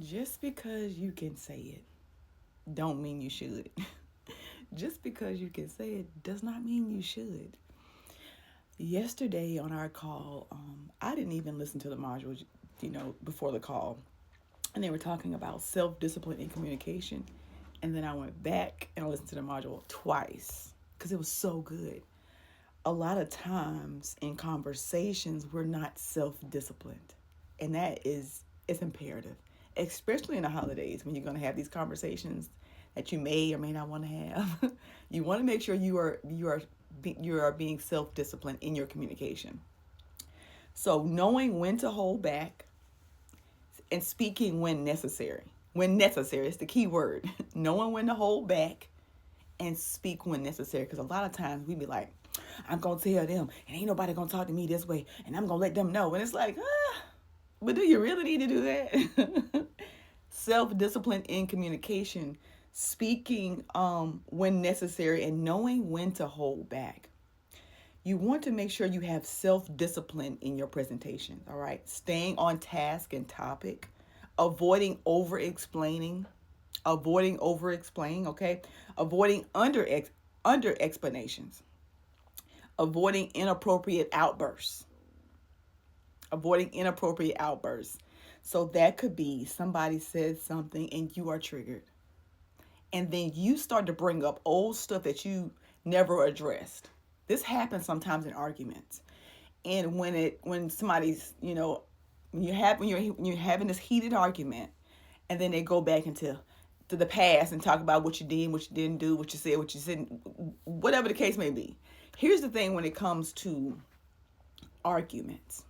Just because you can say it don't mean you should. Just because you can say it does not mean you should. Yesterday on our call, I didn't even listen to the modules, before the call. And they were talking about self discipline in communication. And then I went back and I listened to the module twice because it was so good. A lot of times in conversations, we're not self disciplined. And that is, it's imperative, especially in the holidays when you're going to have these conversations that you may or may not want to have. You want to make sure you are being self disciplined in your communication. So knowing when to hold back and speaking when necessary. When necessary is the key word. Knowing when to hold back and speak when necessary. Because a lot of times we be like, I'm going to tell them, and ain't nobody going to talk to me this way, and I'm going to let them know. And it's like, but do you really need to do that? Self discipline in communication, speaking when necessary, and knowing when to hold back. You want to make sure you have self discipline in your presentation, all right? Staying on task and topic, avoiding over explaining, okay? Avoiding under explanations, avoiding inappropriate outbursts, avoiding inappropriate outbursts. So that could be somebody says something and you are triggered. And then you start to bring up old stuff that you never addressed. This happens sometimes in arguments. And when somebody's, when you're having this heated argument, and then they go back into to the past and talk about what you did, what you didn't do, what you said, whatever the case may be. Here's the thing: when it comes to arguments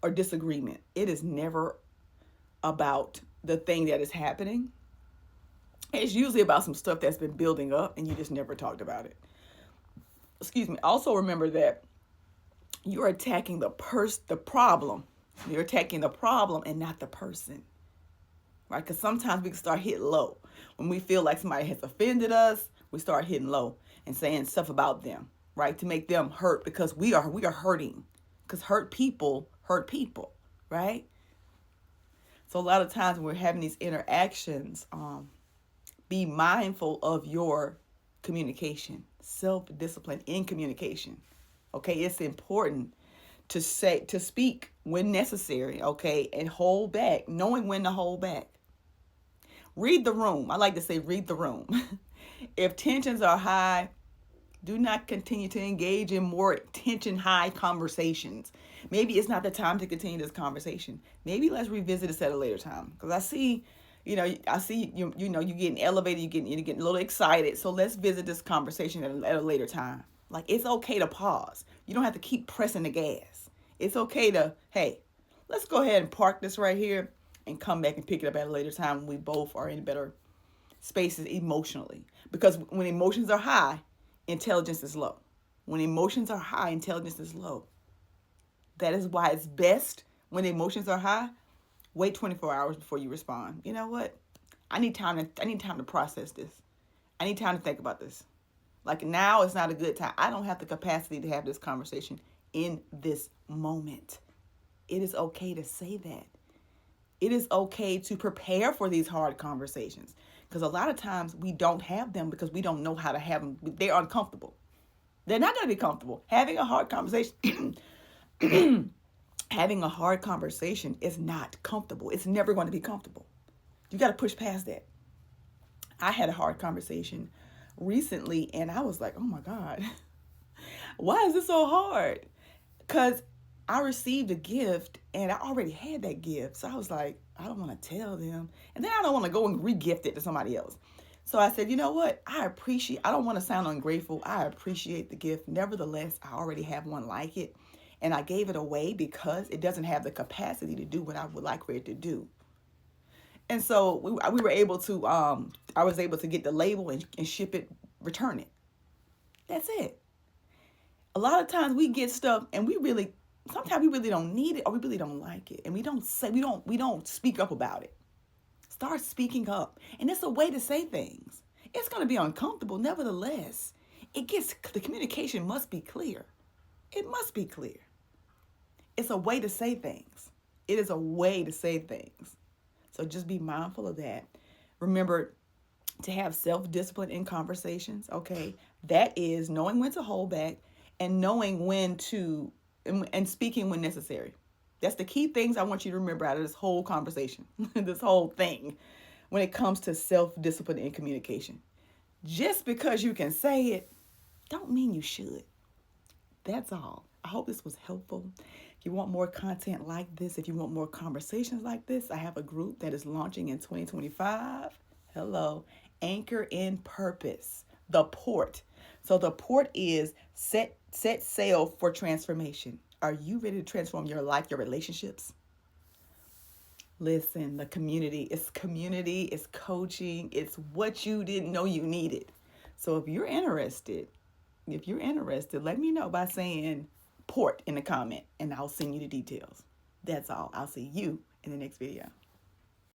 or disagreement, it is never about the thing that is happening. It's usually about some stuff that's been building up and you just never talked about it. Excuse me. Also remember that you're attacking the problem. You're attacking the problem and not the person. Right? Because sometimes we can start hitting low. When we feel like somebody has offended us, we start hitting low and saying stuff about them, right? To make them hurt because we are hurting. Because hurt people, right? So a lot of times when we're having these interactions, be mindful of your communication, self-discipline in communication. Okay, it's important to speak when necessary, okay, and hold back, knowing when to hold back. Read the room. I like to say read the room. If tensions are high, do not continue to engage in more tension high conversations. Maybe it's not the time to continue this conversation. Maybe let's revisit this at a later time. Because I see you're getting elevated, you're getting a little excited. So let's visit this conversation at a later time. Like, it's okay to pause. You don't have to keep pressing the gas. It's okay to, hey, let's go ahead and park this right here and come back and pick it up at a later time when we both are in better spaces emotionally. Because when emotions are high, intelligence is low. When emotions are high, intelligence is low. That is why it's best when emotions are high, wait 24 hours before you respond. You know what? I need time to process this. I need time to think about this. Like, now is not a good time. I don't have the capacity to have this conversation in this moment. It is okay to say that. It is okay to prepare for these hard conversations. Because a lot of times we don't have them because we don't know how to have them. They're uncomfortable. They're not going to be comfortable. Having a hard conversation having a hard conversation is not comfortable. It's never going to be comfortable. You got to push past that. I had a hard conversation recently and I was like, oh my God, why is this so hard? Because I received a gift and I already had that gift. So I was like, I don't want to tell them. And then I don't want to go and re-gift it to somebody else. So I said, you know what? I don't want to sound ungrateful. I appreciate the gift. Nevertheless, I already have one like it. And I gave it away because it doesn't have the capacity to do what I would like for it to do. And so we were able to, I was able to get the label and ship it, return it. That's it. A lot of times we get stuff and sometimes we really don't need it or we really don't like it. And we don't speak up about it. Start speaking up. And it's a way to say things. It's going to be uncomfortable. Nevertheless, the communication must be clear. It must be clear. It's a way to say things. It is a way to say things. So just be mindful of that. Remember to have self-discipline in conversations, okay? That is knowing when to hold back and knowing when to and speaking when necessary. That's the key things I want you to remember out of this whole conversation, this whole thing, when it comes to self-discipline in communication. Just because you can say it, don't mean you should. That's all. I hope this was helpful. If you want more content like this, if you want more conversations like this, I have a group that is launching in 2025. Hello, Anchor in Purpose, the port. So the port is set sail for transformation. Are you ready to transform your life, your relationships? Listen, the community, it's coaching, it's what you didn't know you needed. So if you're interested, let me know by saying port in the comment and I'll send you the details. That's all. I'll see you in the next video.